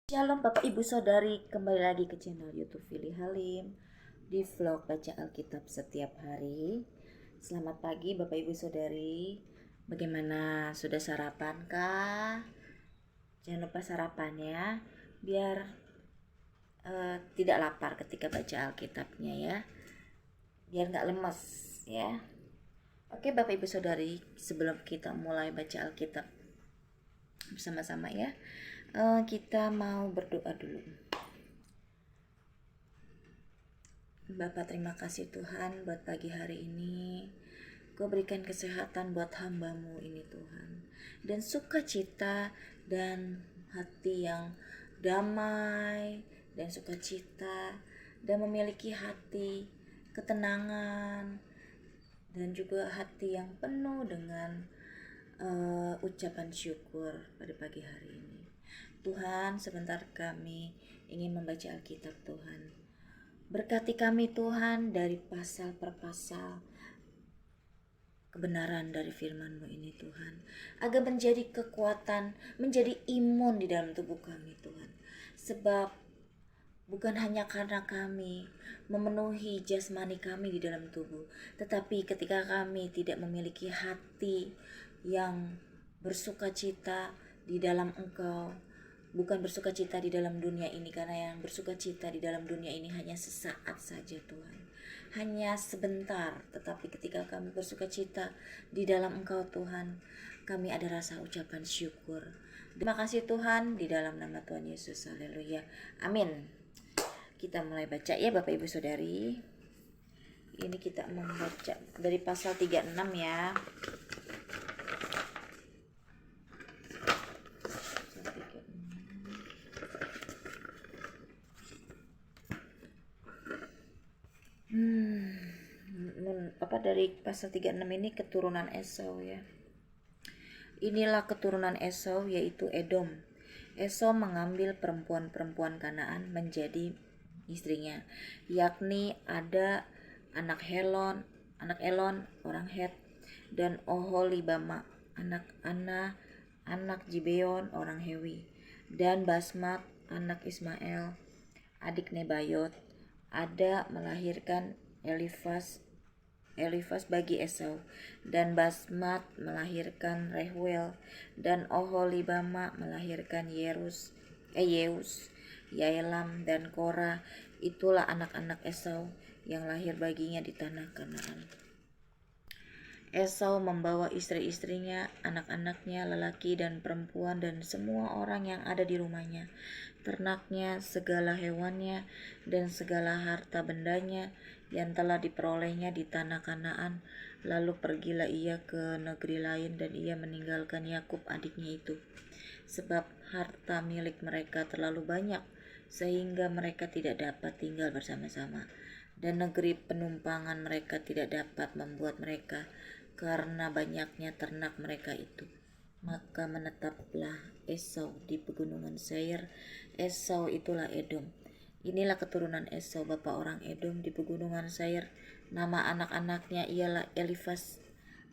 Shalom Bapak Ibu Saudari, kembali lagi ke channel YouTube Fili Halim di vlog baca Alkitab setiap hari. Selamat pagi Bapak Ibu Saudari. Bagaimana, sudah sarapan kah? Jangan lupa sarapannya biar tidak lapar ketika baca Alkitabnya ya. Biar nggak lemes ya. Oke Bapak Ibu Saudari, sebelum kita mulai baca Alkitab bersama-sama ya, kita mau berdoa dulu. Bapak, terima kasih Tuhan buat pagi hari ini. Kau berikan kesehatan buat hamba-Mu ini Tuhan, dan sukacita dan hati yang damai dan sukacita, dan memiliki hati ketenangan dan juga hati yang penuh dengan ucapan syukur pada pagi hari ini. Tuhan, sebentar kami ingin membaca Alkitab Tuhan. Berkati kami Tuhan dari pasal per pasal kebenaran dari firman-Mu ini Tuhan, agar menjadi kekuatan, menjadi imun di dalam tubuh kami Tuhan. Sebab bukan hanya karena kami memenuhi jasmani kami di dalam tubuh, tetapi ketika kami tidak memiliki hati yang bersukacita di dalam Engkau, bukan bersukacita di dalam dunia ini, karena yang bersukacita di dalam dunia ini hanya sesaat saja Tuhan, hanya sebentar. Tetapi ketika kami bersukacita di dalam Engkau Tuhan, kami ada rasa ucapan syukur. Terima kasih Tuhan, di dalam nama Tuhan Yesus, haleluya, amin. Kita mulai baca ya Bapak Ibu Saudari. Ini kita membaca dari pasal 36 ya. Dari pasal 36 ini keturunan Esau ya. Inilah keturunan Esau, yaitu Edom. Esau mengambil perempuan-perempuan Kanaan menjadi istrinya, yakni ada anak Elon orang Het, dan Oholibama anak Ana anak Gibeon orang Hewi, dan Basmat anak Ismael adik Nebayot. Ada melahirkan Elifas bagi Esau, dan Basmat melahirkan Rehuel, dan Oholibama melahirkan Yeus, Yaelam, dan Korah. Itulah anak-anak Esau yang lahir baginya di tanah Kanaan. Esau membawa istri-istrinya, anak-anaknya lelaki dan perempuan, dan semua orang yang ada di rumahnya, ternaknya, segala hewannya, dan segala harta bendanya yang telah diperolehnya di tanah Kanaan. Lalu pergilah ia ke negeri lain, dan ia meninggalkan Yakub adiknya itu, sebab harta milik mereka terlalu banyak sehingga mereka tidak dapat tinggal bersama-sama, dan negeri penumpangan mereka tidak dapat membuat mereka karena banyaknya ternak mereka itu. Maka menetaplah Esau di pegunungan Seir. Esau itulah Edom. Inilah keturunan Esau, bapa orang Edom, di pegunungan Seir. Nama anak-anaknya ialah Elifas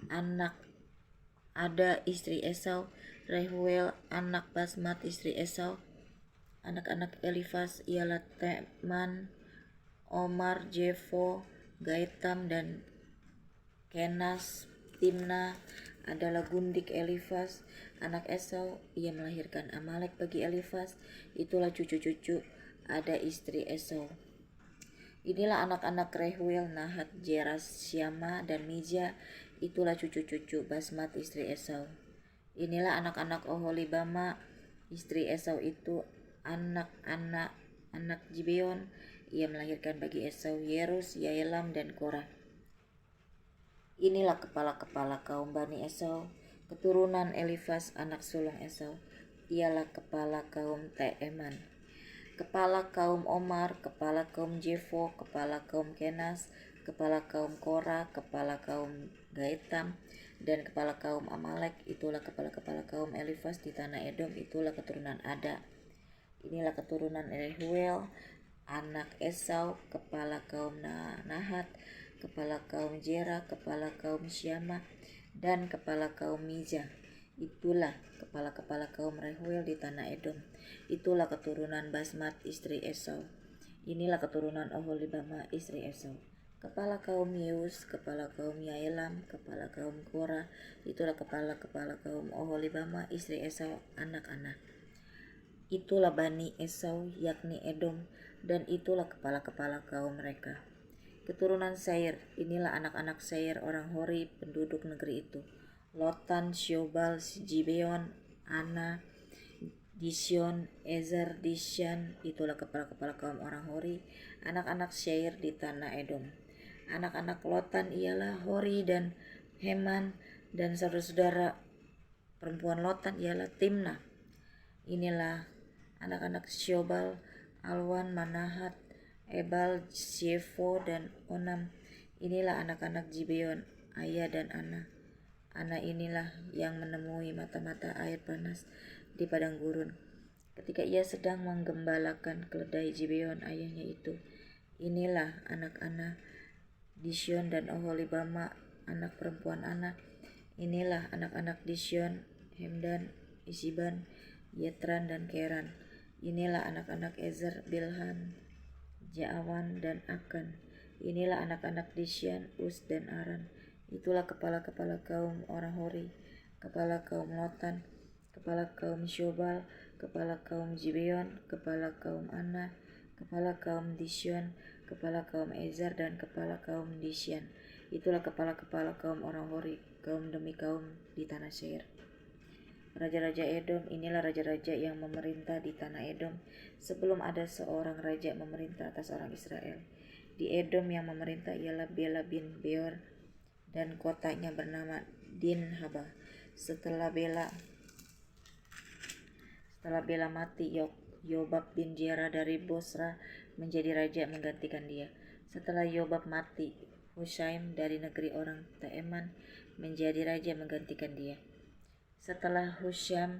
anak Ada istri Esau, Rehuel anak Basmat istri Esau. Anak-anak Elifas ialah Teman, Omar, Jefo, Gaitam, dan Kenas. Timna adalah gundik Elifas anak Esau. Ia melahirkan Amalek bagi Elifas. Itulah cucu-cucu ada istri Esau. Inilah anak-anak Rehuel, Nahat, Jeras, Syama, dan Mija. Itulah cucu-cucu Basmat istri Esau. Inilah anak-anak Oholibama istri Esau, itu anak Gibeon. Ia melahirkan bagi Esau Yerus, Yaelam, dan Korah. Inilah kepala-kepala kaum Bani Esau, keturunan Elifas anak sulung Esau. Ialah kepala kaum Teeman, kepala kaum Omar, kepala kaum Jefo, kepala kaum Kenas, kepala kaum Korah, kepala kaum Gaitam, dan kepala kaum Amalek. Itulah kepala-kepala kaum Elifas di tanah Edom. Itulah keturunan Ada. Inilah keturunan Rehuel anak Esau, kepala kaum Nahat, kepala kaum Jera, kepala kaum Syama, dan kepala kaum Mija. Itulah kepala-kepala kaum Reuel di tanah Edom. Itulah keturunan Basmat istri Esau. Inilah keturunan Oholibama istri Esau. Kepala kaum Yeus, kepala kaum Yaelam, kepala kaum Korah. Itulah kepala-kepala kaum Oholibama istri Esau, anak-anak. Itulah Bani Esau, yakni Edom, dan itulah kepala-kepala kaum mereka. Keturunan Seir, inilah anak-anak Seir orang Hori penduduk negeri itu. Lotan, Syobal, Gibeon, Ana, Disyon, Ezer, Disyan, itulah kepala-kepala kaum orang Hori, anak-anak Seir di tanah Edom. Anak-anak Lotan ialah Hori dan Heman, dan saudara-saudara perempuan Lotan ialah Timna. Inilah anak-anak Syobal, Alwan, Manahat, Ebal, Shefo, dan Onam. Inilah anak-anak Gibeon, Aya dan Ana. Ana inilah yang menemui mata-mata air panas di padang gurun ketika ia sedang menggembalakan keledai Gibeon ayahnya itu. Inilah anak Ana, Disyon dan Oholibama, anak perempuan Ana. Inilah anak-anak Disyon, Hemdan, Isiban, Yetran, dan Keran. Inilah anak-anak Ezer, Bilhan, Jaawan, dan Akan. Inilah anak-anak Disyan, Us, dan Aran. Itulah kepala-kepala kaum orang Hori, kepala kaum Lotan, kepala kaum Syobal, kepala kaum Gibeon, kepala kaum Ana, kepala kaum Disyon, kepala kaum Ezer, dan kepala kaum Disyan. Itulah kepala-kepala kaum orang Hori, kaum demi kaum di tanah Seir. Raja-raja Edom, inilah raja-raja yang memerintah di tanah Edom sebelum ada seorang raja memerintah atas orang Israel. Di Edom yang memerintah ialah Bela bin Beor, dan kotanya bernama Dinhaba. Setelah Bela mati, Yobab bin Jera dari Bosra menjadi raja menggantikan dia. Setelah Yobab mati, Hushaim dari negeri orang Teeman menjadi raja menggantikan dia. Setelah Hushaim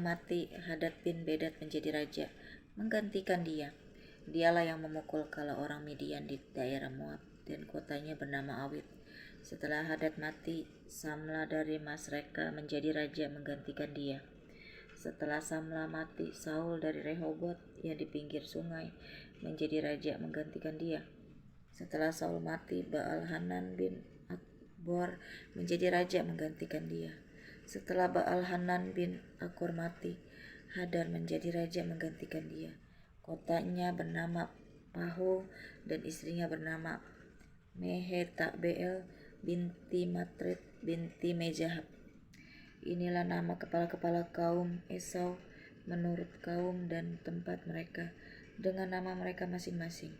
mati, Hadad bin Bedad menjadi raja menggantikan dia. Dialah yang memukul kala orang Midian di daerah Moab, dan kotanya bernama Awit. Setelah Hadad mati, Samla dari Masreka menjadi raja menggantikan dia. Setelah Samla mati, Saul dari Rehobot yang di pinggir sungai menjadi raja menggantikan dia. Setelah Saul mati, Baal-Hanan bin Akbor menjadi raja menggantikan dia. Setelah Baal-Hanan bin Akbor mati, Hadar menjadi raja menggantikan dia. Kotanya bernama Pahu, dan istrinya bernama Mehetabel binti Matred binti Mejahab. Inilah nama kepala-kepala kaum Esau menurut kaum dan tempat mereka dengan nama mereka masing-masing.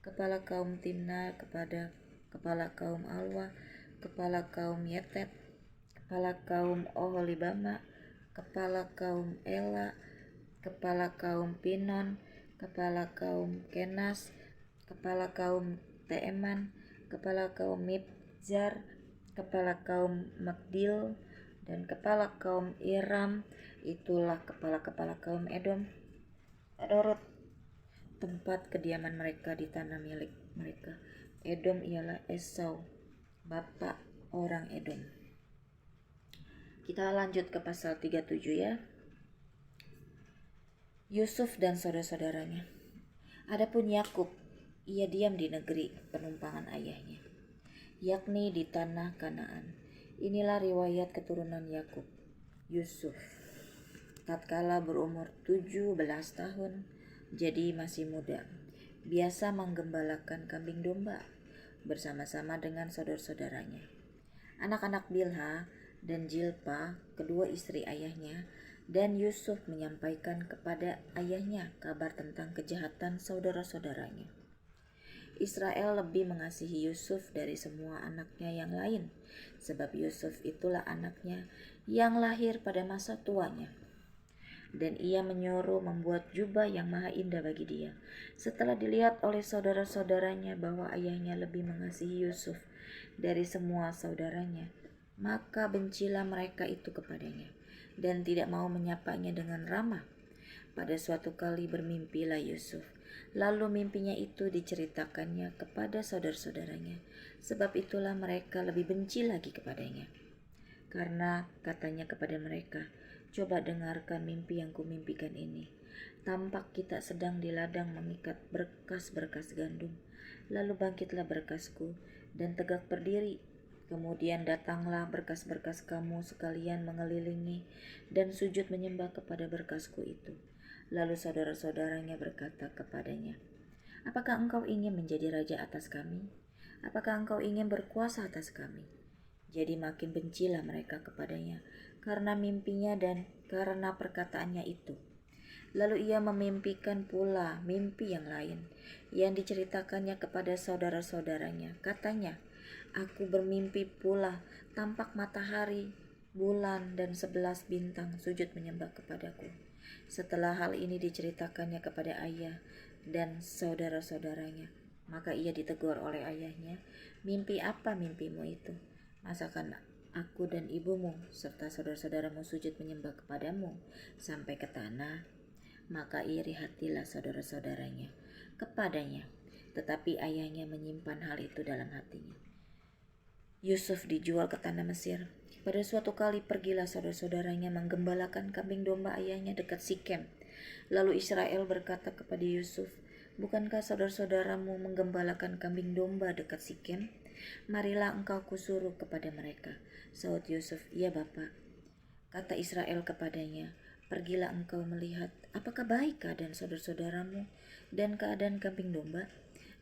Kepala kaum Timna kepada kepala kaum Alwa, kepala kaum Yetet, kepala kaum Oholibama, kepala kaum Ela, kepala kaum Pinon, kepala kaum Kenas, kepala kaum Teeman, kepala kaum Mibzar, kepala kaum Magdil, dan kepala kaum Iram. Itulah kepala-kepala kaum Edom menurut tempat kediaman mereka di tanah milik mereka. Edom ialah Esau, bapak orang Edom. Kita lanjut ke pasal 37 ya. Yusuf dan saudara-saudaranya. Adapun Yakub, ia diam di negeri penumpangan ayahnya, yakni di tanah Kanaan. Inilah riwayat keturunan Yakub. Yusuf tatkala berumur 17 tahun, jadi masih muda, biasa menggembalakan kambing domba bersama-sama dengan saudara-saudaranya. Anak-anak Bilha dan Jilpa, kedua istri ayahnya, dan Yusuf menyampaikan kepada ayahnya kabar tentang kejahatan saudara-saudaranya. Israel lebih mengasihi Yusuf dari semua anaknya yang lain, sebab Yusuf itulah anaknya yang lahir pada masa tuanya. Dan ia menyuruh membuat jubah yang maha indah bagi dia. Setelah dilihat oleh saudara-saudaranya bahwa ayahnya lebih mengasihi Yusuf dari semua saudaranya, maka bencilah mereka itu kepadanya, dan tidak mau menyapanya dengan ramah. Pada suatu kali bermimpilah Yusuf, lalu mimpinya itu diceritakannya kepada saudara-saudaranya, sebab itulah mereka lebih benci lagi kepadanya. Karena katanya kepada mereka, "Coba dengarkan mimpi yang kumimpikan ini. Tampak kita sedang di ladang mengikat berkas-berkas gandum. Lalu bangkitlah berkasku dan tegak berdiri. Kemudian datanglah berkas-berkas kamu sekalian mengelilingi dan sujud menyembah kepada berkasku itu." Lalu saudara-saudaranya berkata kepadanya, "Apakah engkau ingin menjadi raja atas kami? Apakah engkau ingin berkuasa atas kami?" Jadi makin bencilah mereka kepadanya karena mimpinya dan karena perkataannya itu. Lalu ia memimpikan pula mimpi yang lain yang diceritakannya kepada saudara-saudaranya. Katanya, "Aku bermimpi pula tampak matahari, bulan, dan 11 bintang sujud menyembah kepadaku." Setelah hal ini diceritakannya kepada ayah dan saudara-saudaranya, maka ia ditegur oleh ayahnya, "Mimpi apa mimpimu itu? Masakan aku dan ibumu serta saudara-saudaramu sujud menyembah kepadamu sampai ke tanah?" Maka iri hatilah saudara-saudaranya kepadanya, tetapi ayahnya menyimpan hal itu dalam hatinya. Yusuf dijual ke tanah Mesir. Pada suatu kali pergilah saudara-saudaranya menggembalakan kambing domba ayahnya dekat Sikem. Lalu Israel berkata kepada Yusuf, "Bukankah saudara-saudaramu menggembalakan kambing domba dekat Sikem? Marilah engkau kusuruh kepada mereka." Sahut Yusuf, "Iya Bapa." Kata Israel kepadanya, "Pergilah engkau melihat apakah baik keadaan saudara-saudaramu dan keadaan kambing domba,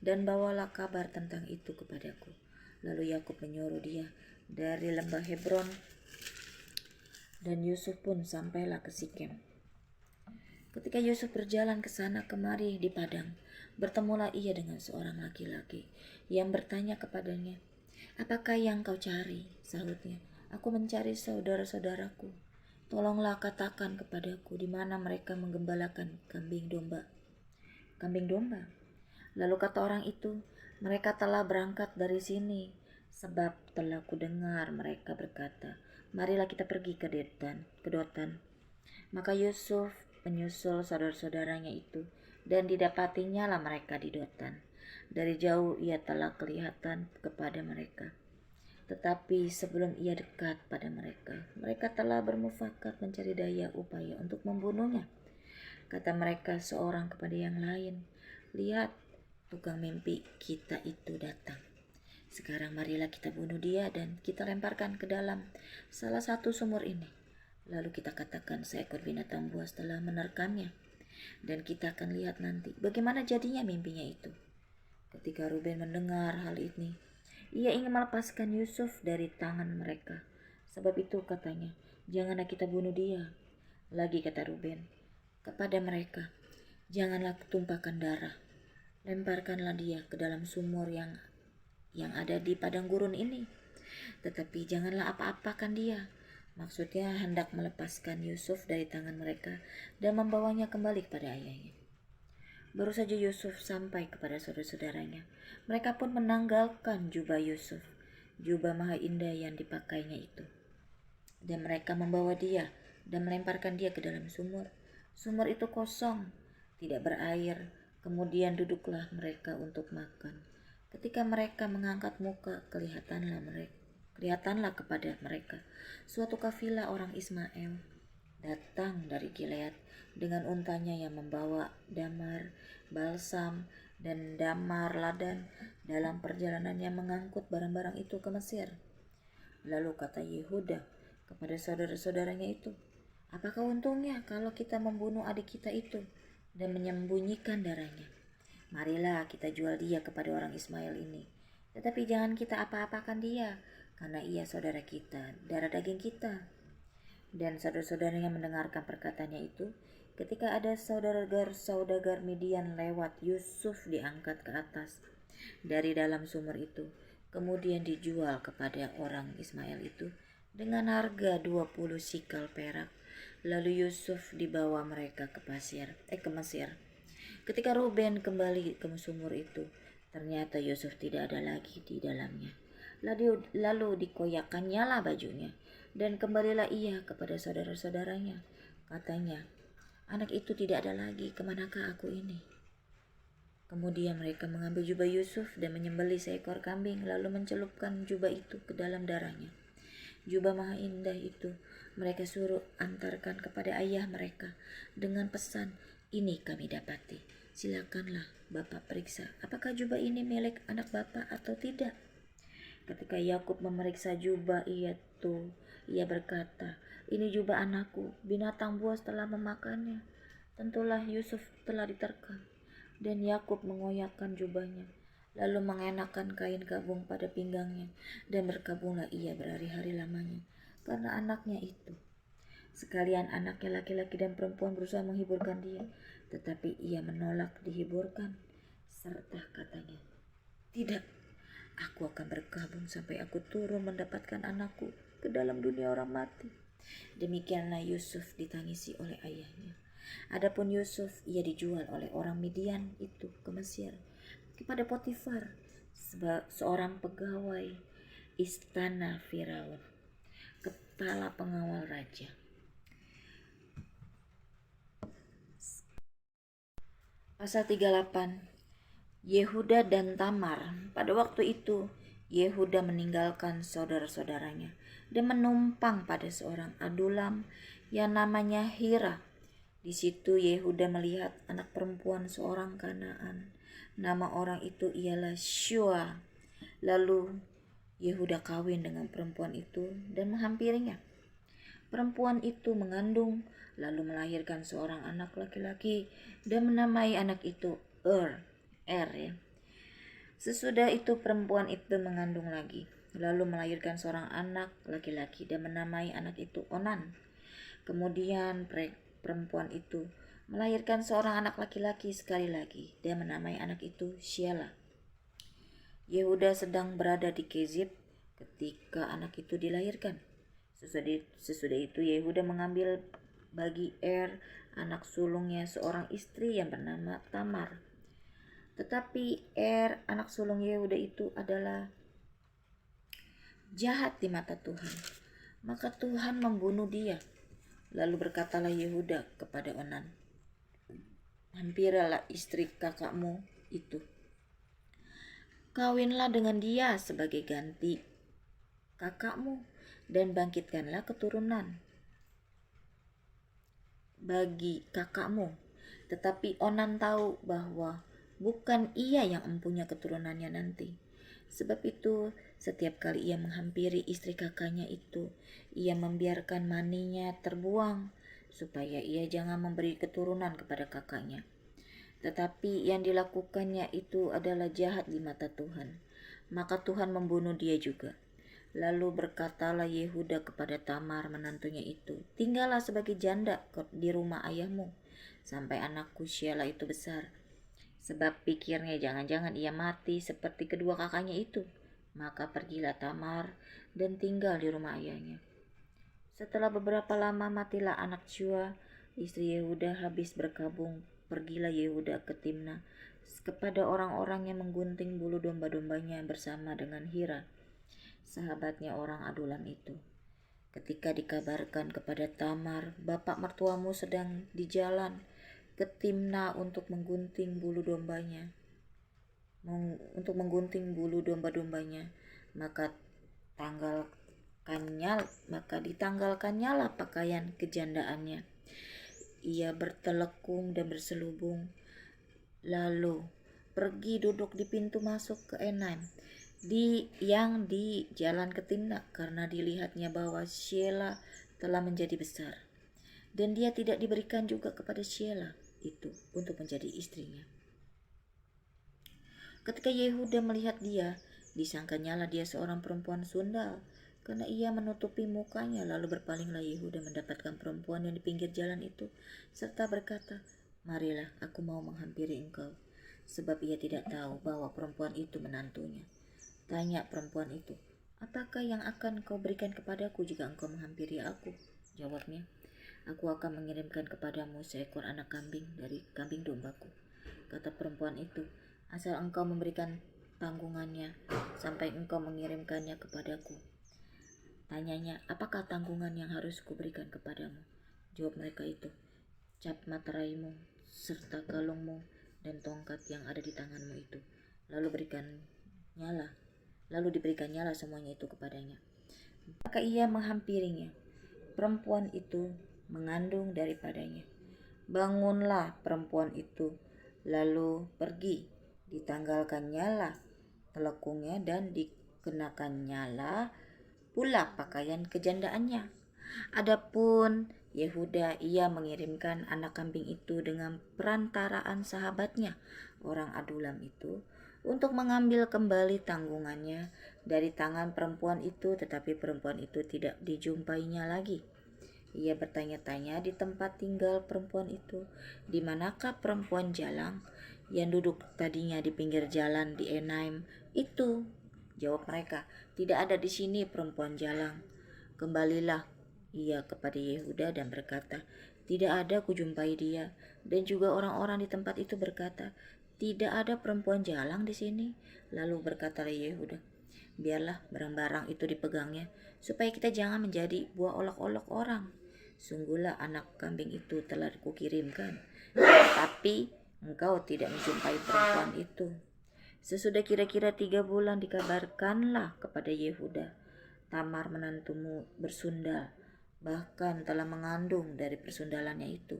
dan bawalah kabar tentang itu kepadaku." Lalu Yakub menyuruh dia dari lembah Hebron, dan Yusuf pun sampailah ke Sikem. Ketika Yusuf berjalan ke sana kemari di padang, bertemulah ia dengan seorang laki-laki yang bertanya kepadanya, "Apakah yang kau cari?" Sahutnya, "Aku mencari saudara-saudaraku. Tolonglah katakan kepadaku di mana mereka menggembalakan kambing domba." "Kambing domba?" Lalu kata orang itu, "Mereka telah berangkat dari sini, sebab telah kudengar mereka berkata, 'Marilah kita pergi ke Dotan.'" Maka Yusuf menyusul saudara-saudaranya itu, dan didapatinya lah mereka di Dotan. Dari jauh ia telah kelihatan kepada mereka. Tetapi sebelum ia dekat pada mereka, mereka telah bermufakat mencari daya upaya untuk membunuhnya. Kata mereka seorang kepada yang lain, "Lihat, tukang mimpi kita itu datang. Sekarang marilah kita bunuh dia dan kita lemparkan ke dalam salah satu sumur ini. Lalu kita katakan seekor binatang buas telah menerkamnya, dan kita akan lihat nanti bagaimana jadinya mimpinya itu." Ketika Ruben mendengar hal ini, ia ingin melepaskan Yusuf dari tangan mereka. Sebab itu katanya, "Janganlah kita bunuh dia." Lagi kata Ruben kepada mereka, "Janganlah tumpahkan darah. Lemparkanlah dia ke dalam sumur yang ada di padang gurun ini. Tetapi janganlah apa-apakan dia." Maksudnya hendak melepaskan Yusuf dari tangan mereka dan membawanya kembali kepada ayahnya. Baru saja Yusuf sampai kepada saudara-saudaranya, mereka pun menanggalkan jubah Yusuf, jubah maha indah yang dipakainya itu. Dan mereka membawa dia dan melemparkan dia ke dalam sumur. Sumur itu kosong, tidak berair. Kemudian duduklah mereka untuk makan. Ketika mereka mengangkat muka, kelihatanlah kepada mereka suatu kafilah orang Ismail datang dari Gilead dengan untanya yang membawa damar, balsam, dan damar ladan dalam perjalanannya mengangkut barang-barang itu ke Mesir. Lalu kata Yehuda kepada saudara-saudaranya itu, "Apakah untungnya kalau kita membunuh adik kita itu dan menyembunyikan darahnya? Marilah kita jual dia kepada orang Ismail ini. Tetapi jangan kita apa-apakan dia, karena ia saudara kita, darah daging kita." Dan saudara-saudaranya mendengarkan perkataannya itu. Ketika ada saudagar Midian lewat, Yusuf diangkat ke atas dari dalam sumur itu, kemudian dijual kepada orang Ismail itu dengan harga 20 sikal perak. Lalu Yusuf dibawa mereka ke Mesir. Ketika Ruben kembali ke sumur itu, ternyata Yusuf tidak ada lagi di dalamnya. Lalu dikoyakannya lah bajunya, dan kembalilah ia kepada saudara-saudaranya. Katanya, "Anak itu tidak ada lagi, kemanakah aku ini?" Kemudian mereka mengambil jubah Yusuf dan menyembelih seekor kambing, lalu mencelupkan jubah itu ke dalam darahnya. Jubah maha indah itu mereka suruh antarkan kepada ayah mereka dengan pesan, ini kami dapati. Silakanlah Bapak periksa apakah jubah ini milik anak Bapak atau tidak. Ketika Yakub memeriksa jubah ia berkata, ini jubah anakku, binatang buas telah memakannya. Tentulah Yusuf telah diterkam. Dan Yakub mengoyakkan jubahnya, lalu mengenakan kain gabung pada pinggangnya, dan berkabunglah ia berhari-hari lamanya, karena anaknya itu. Sekalian anaknya laki-laki dan perempuan berusaha menghiburkan dia, tetapi ia menolak dihiburkan, serta katanya, tidak, aku akan berkabung sampai aku turun mendapatkan anakku ke dalam dunia orang mati. Demikianlah Yusuf ditangisi oleh ayahnya. Adapun Yusuf, ia dijual oleh orang Midian itu ke Mesir kepada Potifar, seorang pegawai istana Firaun, kepala pengawal raja. Pasal 38. Yehuda dan Tamar. Pada waktu itu Yehuda meninggalkan saudara-saudaranya dan menumpang pada seorang adulam yang namanya Hira. Di situ Yehuda melihat anak perempuan seorang Kanaan. Nama orang itu ialah Shua. Lalu Yehuda kawin dengan perempuan itu dan menghampirinya. Perempuan itu mengandung, lalu melahirkan seorang anak laki-laki dan menamai anak itu ya. Sesudah itu perempuan itu mengandung lagi, lalu melahirkan seorang anak laki-laki dan menamai anak itu Onan. Kemudian perempuan itu melahirkan seorang anak laki-laki sekali lagi dan menamai anak itu Shelah. Yehuda sedang berada di Kezib ketika anak itu dilahirkan. Sesudah itu Yehuda mengambil bagi anak sulungnya seorang istri yang bernama Tamar. Tetapi anak sulung Yehuda itu adalah jahat di mata Tuhan. Maka Tuhan membunuh dia. Lalu berkatalah Yehuda kepada Onan, hampirilah istri kakakmu itu. Kawinlah dengan dia sebagai ganti kakakmu dan bangkitkanlah keturunan bagi kakakmu. Tetapi Onan tahu bahwa bukan ia yang mempunyai keturunannya nanti. Sebab itu setiap kali ia menghampiri istri kakaknya itu, ia membiarkan maninya terbuang supaya ia jangan memberi keturunan kepada kakaknya. Tetapi yang dilakukannya itu adalah jahat di mata Tuhan. Maka Tuhan membunuh dia juga. Lalu berkatalah Yehuda kepada Tamar menantunya itu, tinggallah sebagai janda di rumah ayahmu sampai anakku Shelah itu besar. Sebab pikirnya jangan-jangan ia mati seperti kedua kakaknya itu. Maka pergilah Tamar dan tinggal di rumah ayahnya. Setelah beberapa lama matilah anak Shua, istri Yehuda habis berkabung. Pergilah Yehuda ke Timna kepada orang-orang yang menggunting bulu domba-dombanya bersama dengan Hira, sahabatnya orang adulam itu. Ketika dikabarkan kepada Tamar, bapak mertuamu sedang di jalan ke Timna untuk menggunting bulu domba-dombanya, maka ditanggalkannya lah pakaian kejandaannya. Ia bertelekung dan berselubung, lalu pergi duduk di pintu masuk ke Enaim di jalan ke Timna, karena dilihatnya bahwa Shelah telah menjadi besar, dan dia tidak diberikan juga kepada Shelah itu untuk menjadi istrinya. Ketika Yehuda melihat dia, disangkanyalah dia seorang perempuan sundal, karena ia menutupi mukanya. Lalu berpalinglah Yehuda mendapatkan perempuan yang di pinggir jalan itu, serta berkata, marilah, aku mau menghampiri engkau. Sebab ia tidak tahu bahwa perempuan itu menantunya. Tanya perempuan itu, apakah yang akan kau berikan kepadaku jika engkau menghampiri aku? Jawabnya, aku akan mengirimkan kepadamu seekor anak kambing dari kambing dombaku. Kata perempuan itu, asal engkau memberikan tanggungannya sampai engkau mengirimkannya kepadaku. Tanyanya, apakah tanggungan yang harus kuberikan kepadamu? Jawab mereka itu, cap materaimu serta kalungmu dan tongkat yang ada di tanganmu itu. Lalu diberikan nyala semuanya itu kepadanya. Maka ia menghampirinya. Perempuan itu mengandung daripadanya. Bangunlah perempuan itu, lalu pergi. Ditanggalkannya lah telekungnya dan dikenakannya lah pula pakaian kejandaannya. Adapun Yehuda, ia mengirimkan anak kambing itu dengan perantaraan sahabatnya, orang Adulam itu, untuk mengambil kembali tanggungannya dari tangan perempuan itu, tetapi perempuan itu tidak dijumpainya lagi. Ia bertanya-tanya di tempat tinggal perempuan itu, di manakah perempuan jalang yang duduk tadinya di pinggir jalan di Enaim itu? Jawab mereka, tidak ada di sini perempuan jalang. Kembalilah ia kepada Yehuda dan berkata, tidak ada kujumpai dia. Dan juga orang-orang di tempat itu berkata, tidak ada perempuan jalang di sini. Lalu berkatalah Yehuda, biarlah barang-barang itu dipegangnya, supaya kita jangan menjadi buah olok-olok orang. Sungguhlah anak kambing itu telah kukirimkan, tapi engkau tidak menjumpai perempuan itu. Sesudah kira-kira 3 bulan dikabarkanlah kepada Yehuda, Tamar menantumu bersundal, bahkan telah mengandung dari persundalannya itu.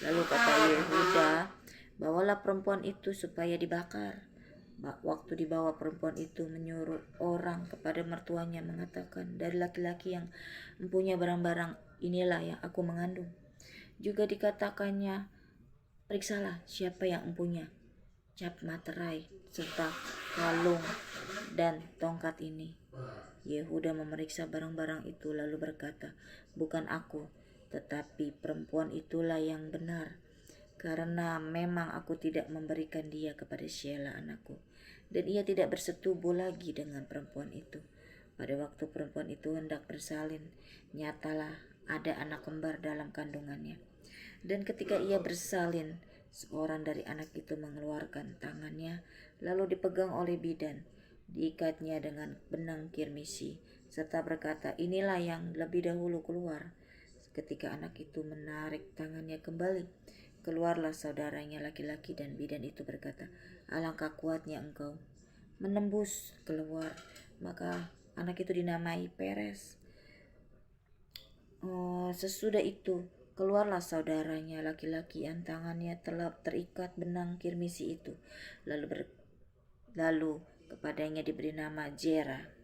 Lalu kata Yehuda, bawalah perempuan itu supaya dibakar. Waktu dibawa perempuan itu menyuruh orang kepada mertuanya mengatakan, dari laki-laki yang mempunyai barang-barang inilah yang aku mengandung. Juga dikatakannya, periksalah siapa yang mempunyai cap materai serta kalung dan tongkat ini. Yehuda memeriksa barang-barang itu lalu berkata, bukan aku, tetapi perempuan itulah yang benar, karena memang aku tidak memberikan dia kepada Sheila anakku, dan ia tidak bersetubuh lagi dengan perempuan itu. Pada waktu perempuan itu hendak bersalin, nyatalah ada anak kembar dalam kandungannya. Dan ketika ia bersalin, seorang dari anak itu mengeluarkan tangannya, lalu dipegang oleh bidan, diikatnya dengan benang kirmisi, serta berkata, inilah yang lebih dahulu keluar. Ketika anak itu menarik tangannya kembali, keluarlah saudaranya laki-laki dan bidan itu berkata, alangkah kuatnya engkau menembus keluar. Maka anak itu dinamai Peres. Sesudah itu keluarlah saudaranya laki-laki yang tangannya telah terikat benang kirmisi itu. Lalu kepadanya diberi nama Jera.